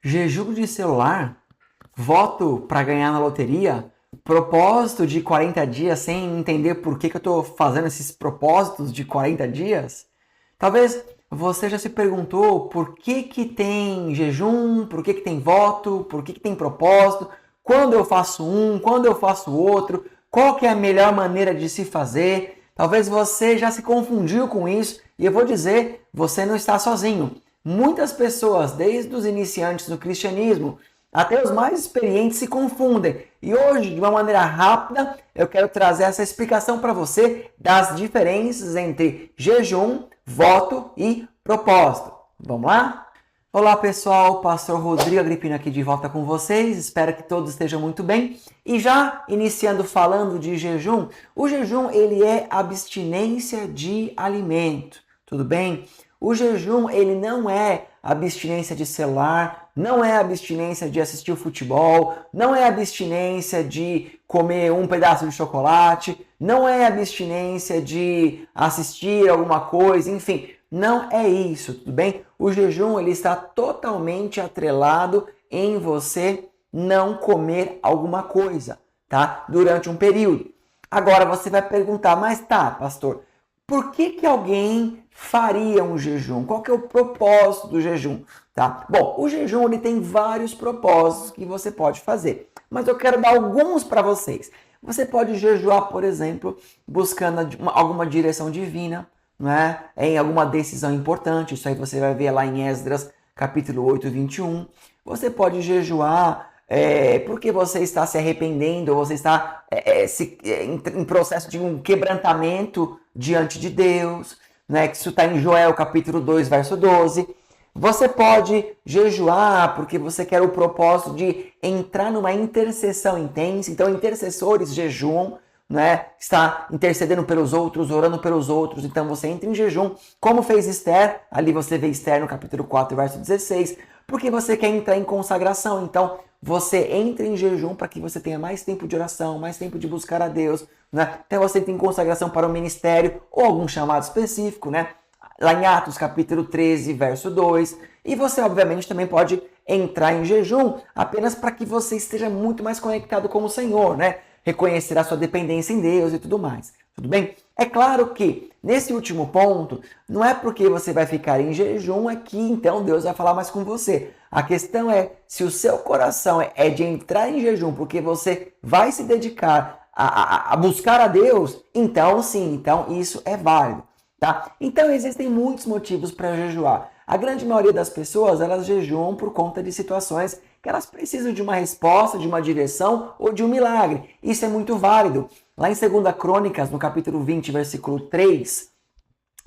Jejum de celular? Voto para ganhar na loteria? Propósito de 40 dias sem entender por que eu estou fazendo esses propósitos de 40 dias? Talvez você já se perguntou por que tem jejum, por que tem voto, por que tem propósito, quando eu faço um, quando eu faço outro, qual que é a melhor maneira de se fazer. Talvez você já se confundiu com isso e eu vou dizer, você não está sozinho. Muitas pessoas, desde os iniciantes do cristianismo até os mais experientes, se confundem. E hoje, de uma maneira rápida, eu quero trazer essa explicação para você das diferenças entre jejum, voto e propósito. Vamos lá? Olá pessoal, Pastor Rodrigo Agripino aqui de volta com vocês, espero que todos estejam muito bem. E já iniciando falando de jejum, o jejum ele é abstinência de alimento, tudo bem? O jejum ele não é abstinência de celular, não é abstinência de assistir o futebol, não é abstinência de comer um pedaço de chocolate, não é abstinência de assistir alguma coisa, enfim, não é isso, tudo bem? O jejum ele está totalmente atrelado em você não comer alguma coisa, tá? Durante um período. Agora você vai perguntar, mas tá, pastor, por que alguém faria um jejum? Qual que é o propósito do jejum? Tá? Bom, o jejum ele tem vários propósitos que você pode fazer, mas eu quero dar alguns para vocês. Você pode jejuar, por exemplo, buscando alguma direção divina, né? Em alguma decisão importante. Isso aí você vai ver lá em Esdras, capítulo 8, 21. Você pode jejuar porque você está se arrependendo, ou você está em processo de um quebrantamento diante de Deus, né? Que isso está em Joel, capítulo 2, verso 12. Você pode jejuar porque você quer o propósito de entrar numa intercessão intensa. Então, intercessores jejuam, né? Está intercedendo pelos outros, orando pelos outros. Então, você entra em jejum, como fez Esther. Ali você vê Esther no capítulo 4, verso 16. Porque você quer entrar em consagração. Então, você entra em jejum para que você tenha mais tempo de oração, mais tempo de buscar a Deus, né? Então, você tem consagração para o ministério ou algum chamado específico, né? Lá em Atos capítulo 13, verso 2. E você, obviamente, também pode entrar em jejum apenas para que você esteja muito mais conectado com o Senhor, né? Reconhecer a sua dependência em Deus e tudo mais. Tudo bem? É claro que, nesse último ponto, não é porque você vai ficar em jejum é que então Deus vai falar mais com você. A questão é, se o seu coração é de entrar em jejum porque você vai se dedicar a buscar a Deus, então sim, então isso é válido. Tá? Então existem muitos motivos para jejuar. A grande maioria das pessoas, elas jejuam por conta de situações que elas precisam de uma resposta, de uma direção ou de um milagre. Isso é muito válido. Lá em 2 Crônicas, no capítulo 20, versículo 3,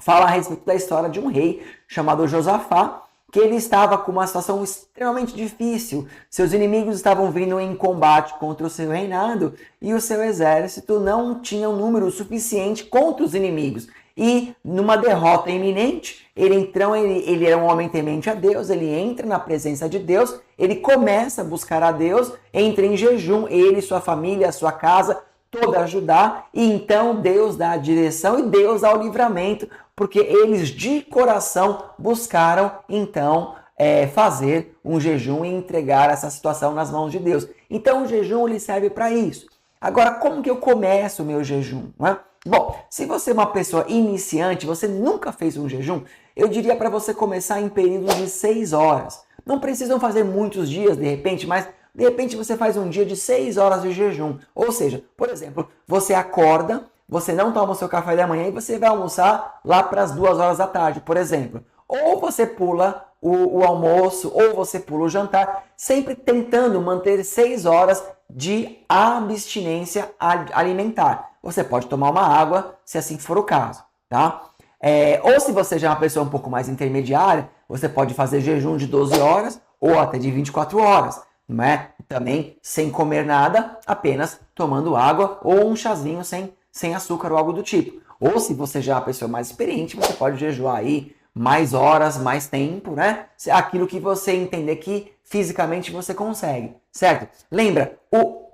fala a respeito da história de um rei chamado Josafá, que ele estava com uma situação extremamente difícil. Seus inimigos estavam vindo em combate contra o seu reinado e o seu exército não tinha um número suficiente contra os inimigos. E numa derrota iminente, ele era um homem temente a Deus, ele entra na presença de Deus, ele começa a buscar a Deus, entra em jejum, ele, sua família, sua casa, toda a Judá, e então Deus dá a direção e Deus dá o livramento, porque eles de coração buscaram então fazer um jejum e entregar essa situação nas mãos de Deus. Então o jejum ele serve para isso. Agora, como que eu começo o meu jejum? Não é? Bom, se você é uma pessoa iniciante, você nunca fez um jejum, eu diria para você começar em períodos de 6 horas. Não precisam fazer muitos dias, de repente, mas de repente você faz um dia de 6 horas de jejum. Ou seja, por exemplo, você acorda, você não toma o seu café da manhã e você vai almoçar lá para as 2 horas da tarde, por exemplo. Ou você pula o almoço, ou você pula o jantar, sempre tentando manter 6 horas de abstinência alimentar. Você pode tomar uma água, se assim for o caso, tá? Ou se você já é uma pessoa um pouco mais intermediária, você pode fazer jejum de 12 horas ou até de 24 horas, não é? Também sem comer nada, apenas tomando água ou um chazinho sem açúcar ou algo do tipo. Ou se você já é uma pessoa mais experiente, você pode jejuar aí mais horas, mais tempo, né? Aquilo que você entender que fisicamente você consegue, certo? Lembra,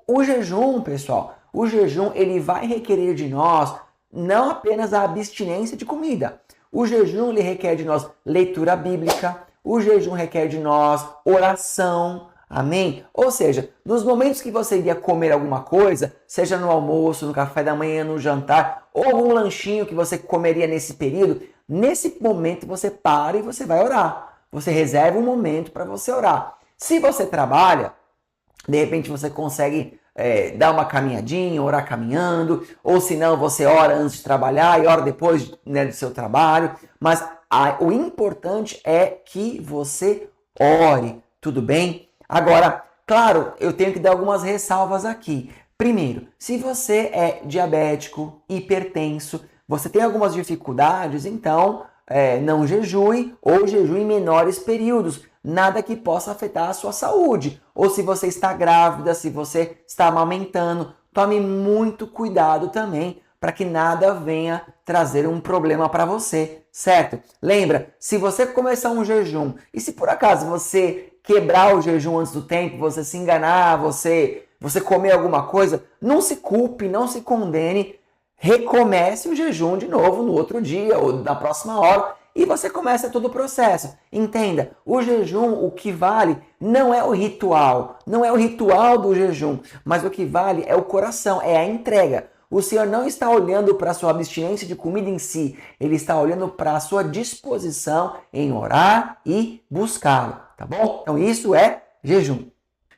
o jejum, pessoal, o jejum ele vai requerer de nós não apenas a abstinência de comida. O jejum ele requer de nós leitura bíblica, O jejum requer de nós oração, amém? Ou seja, nos momentos que você iria comer alguma coisa, seja no almoço, no café da manhã, no jantar, ou algum lanchinho que você comeria nesse período, nesse momento você para e você vai orar. Você reserva um momento para você orar. Se você trabalha, de repente você consegue dar uma caminhadinha, orar caminhando, ou se não, você ora antes de trabalhar e ora depois, né, do seu trabalho. Mas o importante é que você ore, tudo bem? Agora, claro, eu tenho que dar algumas ressalvas aqui. Primeiro, se você é diabético, hipertenso, você tem algumas dificuldades, então não jejue ou jejue em menores períodos. Nada que possa afetar a sua saúde. Ou se você está grávida, se você está amamentando, tome muito cuidado também para que nada venha trazer um problema para você, certo? Lembra, se você começar um jejum e se por acaso você quebrar o jejum antes do tempo, você se enganar, você comer alguma coisa, não se culpe, não se condene, recomece o jejum de novo no outro dia ou na próxima hora e você começa todo o processo. Entenda, o jejum, o que vale não é o ritual, não é o ritual do jejum, mas o que vale é o coração, é a entrega. O Senhor não está olhando para a sua abstinência de comida em si, Ele está olhando para a sua disposição em orar e buscá-lo, tá bom? Então isso é jejum.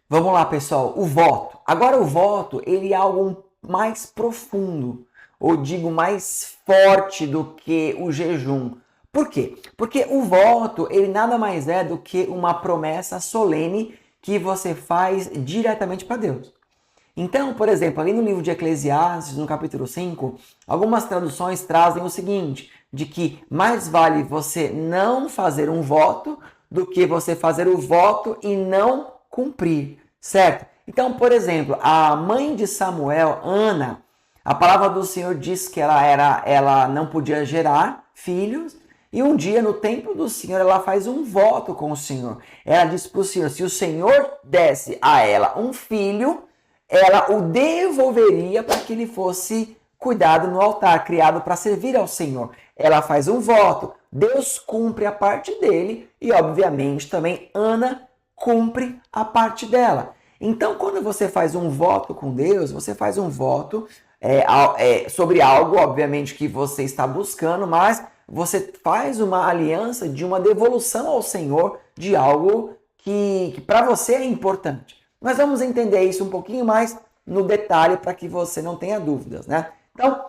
Vamos lá, pessoal, o voto. Agora o voto, ele é algo mais profundo, ou digo mais forte do que o jejum. Por quê? Porque o voto, ele nada mais é do que uma promessa solene que você faz diretamente para Deus. Então, por exemplo, ali no livro de Eclesiastes, no capítulo 5, algumas traduções trazem o seguinte, de que mais vale você não fazer um voto do que você fazer o voto e não cumprir, certo? Então, por exemplo, a mãe de Samuel, Ana, a palavra do Senhor diz que ela não podia gerar filhos, e um dia no templo do Senhor ela faz um voto com o Senhor. Ela diz para o Senhor, se o Senhor desse a ela um filho, ela o devolveria para que ele fosse cuidado no altar, criado para servir ao Senhor. Ela faz um voto, Deus cumpre a parte dele e obviamente também Ana cumpre a parte dela. Então quando você faz um voto com Deus, você faz um voto sobre algo, obviamente, que você está buscando, mas você faz uma aliança de uma devolução ao Senhor de algo que para você é importante. Mas vamos entender isso um pouquinho mais no detalhe para que você não tenha dúvidas, né? Então,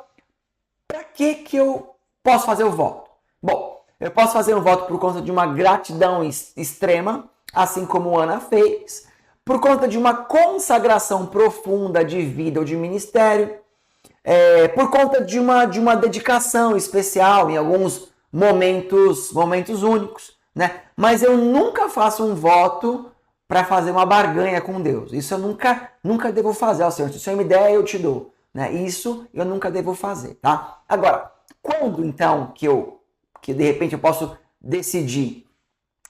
para que eu posso fazer o voto? Bom, eu posso fazer um voto por conta de uma gratidão extrema, assim como Ana fez, por conta de uma consagração profunda de vida ou de ministério, por conta de uma dedicação especial em alguns momentos únicos, né? Mas eu nunca faço um voto para fazer uma barganha com Deus. Isso eu nunca devo fazer, ó Senhor. Se o Senhor me der, eu te dou, né? Isso eu nunca devo fazer, tá? Agora, quando então que de repente eu posso decidir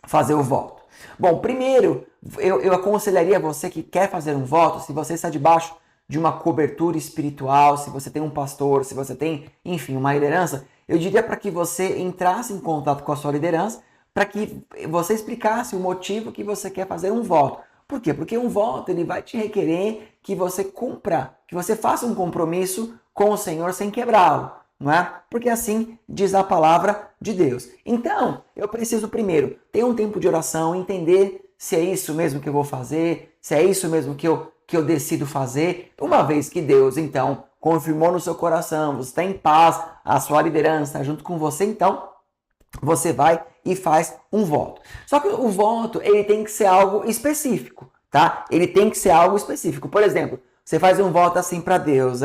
fazer o voto? Bom, primeiro, eu aconselharia você que quer fazer um voto, se você está debaixo de uma cobertura espiritual, se você tem um pastor, se você tem, enfim, uma liderança, eu diria para que você entrasse em contato com a sua liderança, para que você explicasse o motivo que você quer fazer um voto. Por quê? Porque um voto ele vai te requerer que você cumpra, que você faça um compromisso com o Senhor sem quebrá-lo, não é? Porque assim diz a palavra de Deus. Então, eu preciso primeiro ter um tempo de oração, entender se é isso mesmo que eu vou fazer, se é isso mesmo que eu decido fazer. Uma vez que Deus, então, confirmou no seu coração, você está em paz, a sua liderança está junto com você, então, você vai e faz um voto. Só que o voto, ele tem que ser algo específico, tá? Ele tem que ser algo específico. Por exemplo, você faz um voto assim para Deus,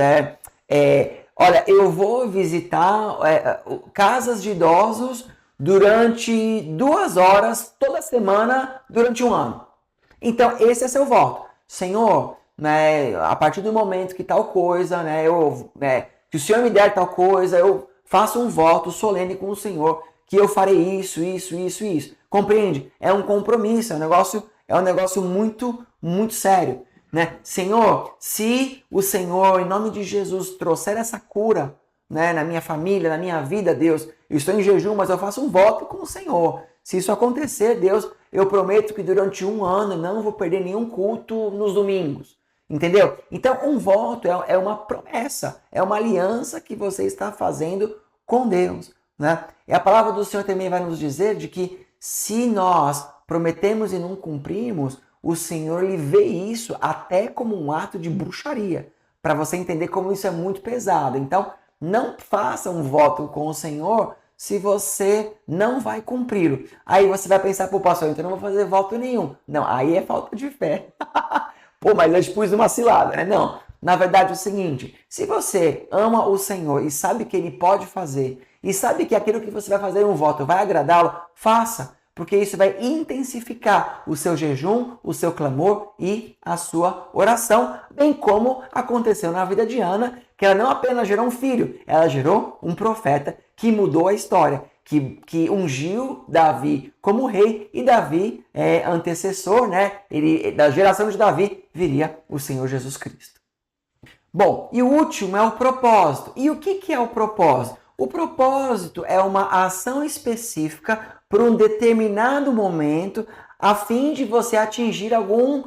olha, eu vou visitar casas de idosos durante 2 horas toda semana durante 1 ano. Então, esse é seu voto. Senhor, né, a partir do momento que tal coisa, que o Senhor me der tal coisa, eu faço um voto solene com o Senhor, que eu farei isso. Compreende? É um compromisso, é um negócio muito, muito sério, né? Senhor, se o Senhor, em nome de Jesus, trouxer essa cura, né, na minha família, na minha vida, Deus, eu estou em jejum, mas eu faço um voto com o Senhor. Se isso acontecer, Deus, eu prometo que durante 1 ano não vou perder nenhum culto nos domingos. Entendeu? Então, um voto é uma promessa, é uma aliança que você está fazendo com Deus, né? E a palavra do Senhor também vai nos dizer de que se nós prometemos e não cumprimos, o Senhor lhe vê isso até como um ato de bruxaria, para você entender como isso é muito pesado. Então, não faça um voto com o Senhor se você não vai cumpri-lo. Aí você vai pensar, pô, pastor, então eu não vou fazer voto nenhum. Não, aí é falta de fé. Pô, mas eu te pus uma cilada, né? Não. Na verdade é o seguinte, se você ama o Senhor e sabe que Ele pode fazer, e sabe que aquilo que você vai fazer um voto vai agradá-lo, faça. Porque isso vai intensificar o seu jejum, o seu clamor e a sua oração, bem como aconteceu na vida de Ana, que ela não apenas gerou um filho, ela gerou um profeta que mudou a história, que ungiu Davi como rei, e Davi é antecessor, né? Da geração de Davi viria o Senhor Jesus Cristo. Bom, e o último é o propósito. E o que é o propósito? O propósito é uma ação específica para um determinado momento, a fim de você atingir algum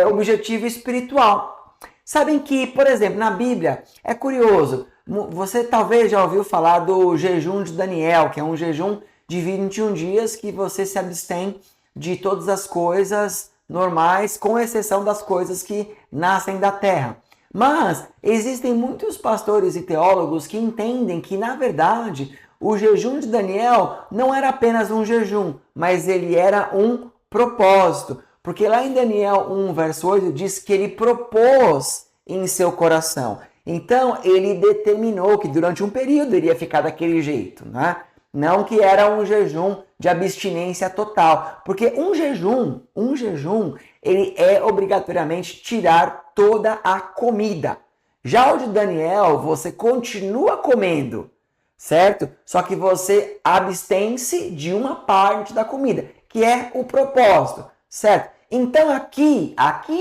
objetivo espiritual. Sabem que, por exemplo, na Bíblia, é curioso, você talvez já ouviu falar do jejum de Daniel, que é um jejum de 21 dias que você se abstém de todas as coisas normais, com exceção das coisas que nascem da terra. Mas existem muitos pastores e teólogos que entendem que, na verdade, o jejum de Daniel não era apenas um jejum, mas ele era um propósito. Porque lá em Daniel 1, verso 8, diz que ele propôs em seu coração. Então, ele determinou que durante um período iria ficar daquele jeito, né? Não que era um jejum de abstinência total. Porque um jejum, ele é obrigatoriamente tirar toda a comida. Já o de Daniel, você continua comendo, certo? Só que você abstém-se de uma parte da comida, que é o propósito, certo? Então aqui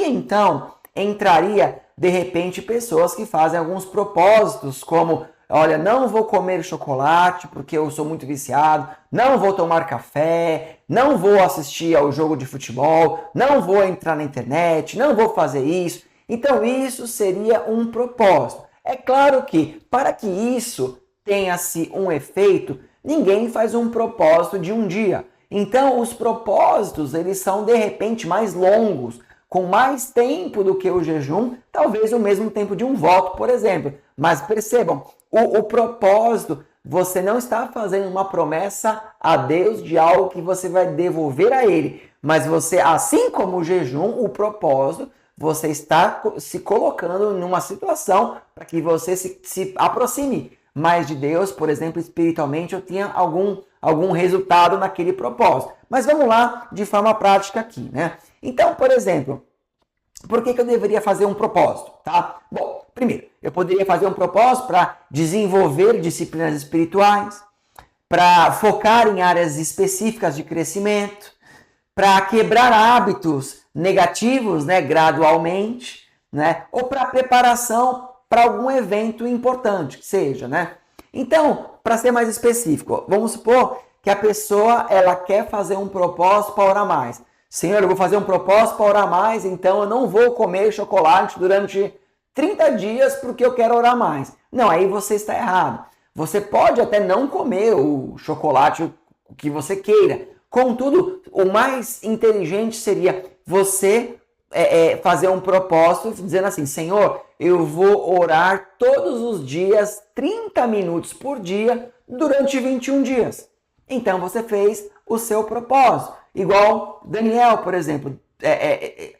então, entraria, de repente, pessoas que fazem alguns propósitos, como, olha, não vou comer chocolate porque eu sou muito viciado, não vou tomar café, não vou assistir ao jogo de futebol, não vou entrar na internet, não vou fazer isso. Então isso seria um propósito. É claro que para que isso tenha-se um efeito, ninguém faz um propósito de um dia. Então os propósitos, eles são de repente mais longos, com mais tempo do que o jejum, talvez o mesmo tempo de um voto, por exemplo. Mas percebam, o propósito, você não está fazendo uma promessa a Deus de algo que você vai devolver a Ele. Mas você, assim como o jejum, o propósito, você está se colocando numa situação para que você se aproxime mais de Deus, por exemplo, espiritualmente, ou tenha algum resultado naquele propósito. Mas vamos lá de forma prática aqui, né? Então, por exemplo, por que eu deveria fazer um propósito, tá? Bom, primeiro, eu poderia fazer um propósito para desenvolver disciplinas espirituais, para focar em áreas específicas de crescimento, para quebrar hábitos negativos, né, gradualmente, né, ou para preparação para algum evento importante que seja, né? Então, para ser mais específico, vamos supor que a pessoa ela quer fazer um propósito para orar mais. Senhor, eu vou fazer um propósito para orar mais, então eu não vou comer chocolate durante 30 dias porque eu quero orar mais. Não, aí você está errado. Você pode até não comer o chocolate que você queira. Contudo, o mais inteligente seria você fazer um propósito dizendo assim, Senhor, eu vou orar todos os dias 30 minutos por dia durante 21 dias. Então você fez o seu propósito. Igual Daniel, por exemplo,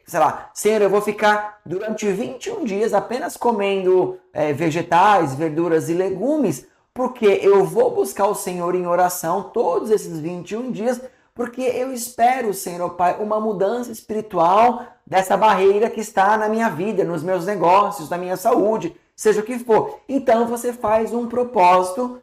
sei lá, Senhor, eu vou ficar durante 21 dias apenas comendo vegetais, verduras e legumes, porque eu vou buscar o Senhor em oração todos esses 21 dias, porque eu espero, Senhor Pai, uma mudança espiritual dessa barreira que está na minha vida, nos meus negócios, na minha saúde, seja o que for. Então você faz um propósito,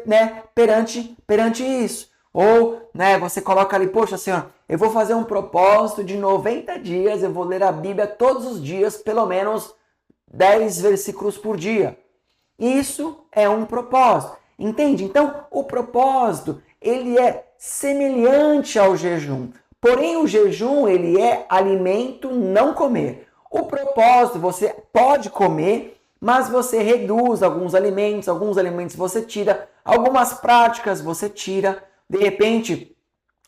né, perante isso. Ou, né, você coloca ali, poxa, Senhor, eu vou fazer um propósito de 90 dias, eu vou ler a Bíblia todos os dias, pelo menos 10 versículos por dia. Isso é um propósito. Entende? Então, o propósito, ele é semelhante ao jejum. Porém, o jejum, ele é alimento não comer. O propósito, você pode comer, mas você reduz alguns alimentos você tira, algumas práticas você tira. De repente,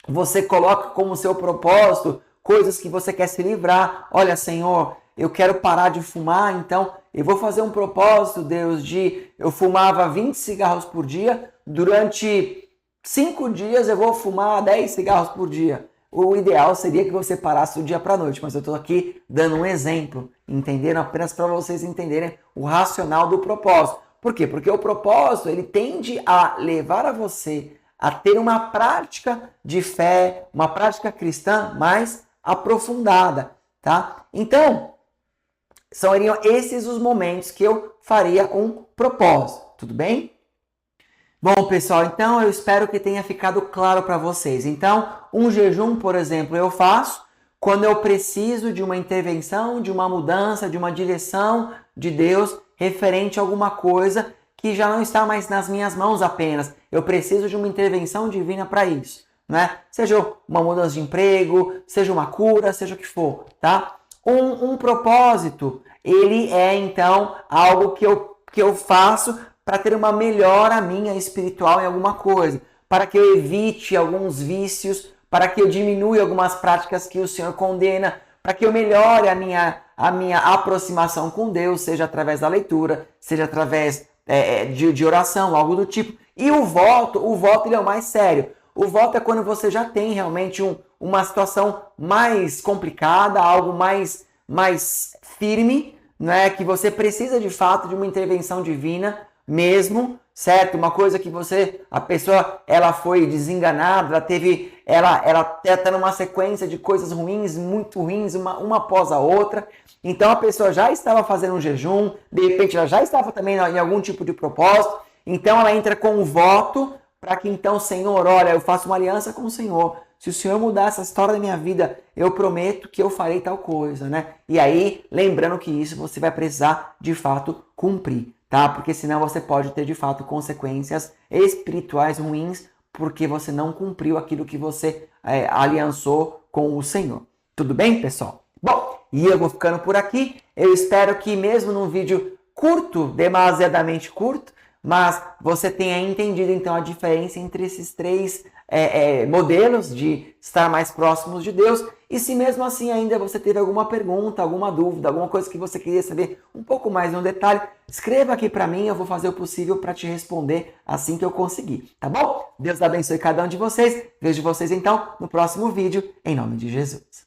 você coloca como seu propósito coisas que você quer se livrar. Olha, Senhor, eu quero parar de fumar, então eu vou fazer um propósito, Deus, de eu fumava 20 cigarros por dia, durante 5 dias eu vou fumar 10 cigarros por dia. O ideal seria que você parasse do dia para a noite, mas eu estou aqui dando um exemplo, entenderam? Apenas para vocês entenderem o racional do propósito. Por quê? Porque o propósito, ele tende a levar a você a ter uma prática de fé, uma prática cristã mais aprofundada, tá? Então, seriam esses os momentos que eu faria um propósito, tudo bem? Bom, pessoal, então eu espero que tenha ficado claro para vocês. Então, um jejum, por exemplo, eu faço quando eu preciso de uma intervenção, de uma mudança, de uma direção de Deus referente a alguma coisa que já não está mais nas minhas mãos apenas. Eu preciso de uma intervenção divina para isso, né? Seja uma mudança de emprego, seja uma cura, seja o que for, tá? Um propósito, ele é então algo que eu faço para ter uma melhora minha espiritual em alguma coisa, para que eu evite alguns vícios, para que eu diminua algumas práticas que o Senhor condena, para que eu melhore a minha aproximação com Deus, seja através da leitura, seja através de oração, algo do tipo. E o voto ele é o mais sério. O voto é quando você já tem realmente uma situação mais complicada, algo mais firme, né? Que você precisa de fato de uma intervenção divina mesmo, certo? Uma coisa que a pessoa, ela foi desenganada, ela tá numa sequência de coisas ruins, muito ruins, uma após a outra. Então a pessoa já estava fazendo um jejum, de repente ela já estava também em algum tipo de propósito, então ela entra com um voto para que então, Senhor, olha, eu faço uma aliança com o Senhor. Se o Senhor mudar essa história da minha vida, eu prometo que eu farei tal coisa, né? E aí, lembrando que isso você vai precisar, de fato, cumprir, tá? Porque senão você pode ter, de fato, consequências espirituais ruins porque você não cumpriu aquilo que você aliançou com o Senhor. Tudo bem, pessoal? Bom, e eu vou ficando por aqui. Eu espero que mesmo num vídeo curto, demasiadamente curto, mas você tenha entendido então a diferença entre esses três modelos de estar mais próximos de Deus. E se mesmo assim ainda você teve alguma pergunta, alguma dúvida, alguma coisa que você queria saber um pouco mais no detalhe, escreva aqui para mim, eu vou fazer o possível para te responder assim que eu conseguir, tá bom? Deus abençoe cada um de vocês. Vejo vocês então no próximo vídeo, em nome de Jesus.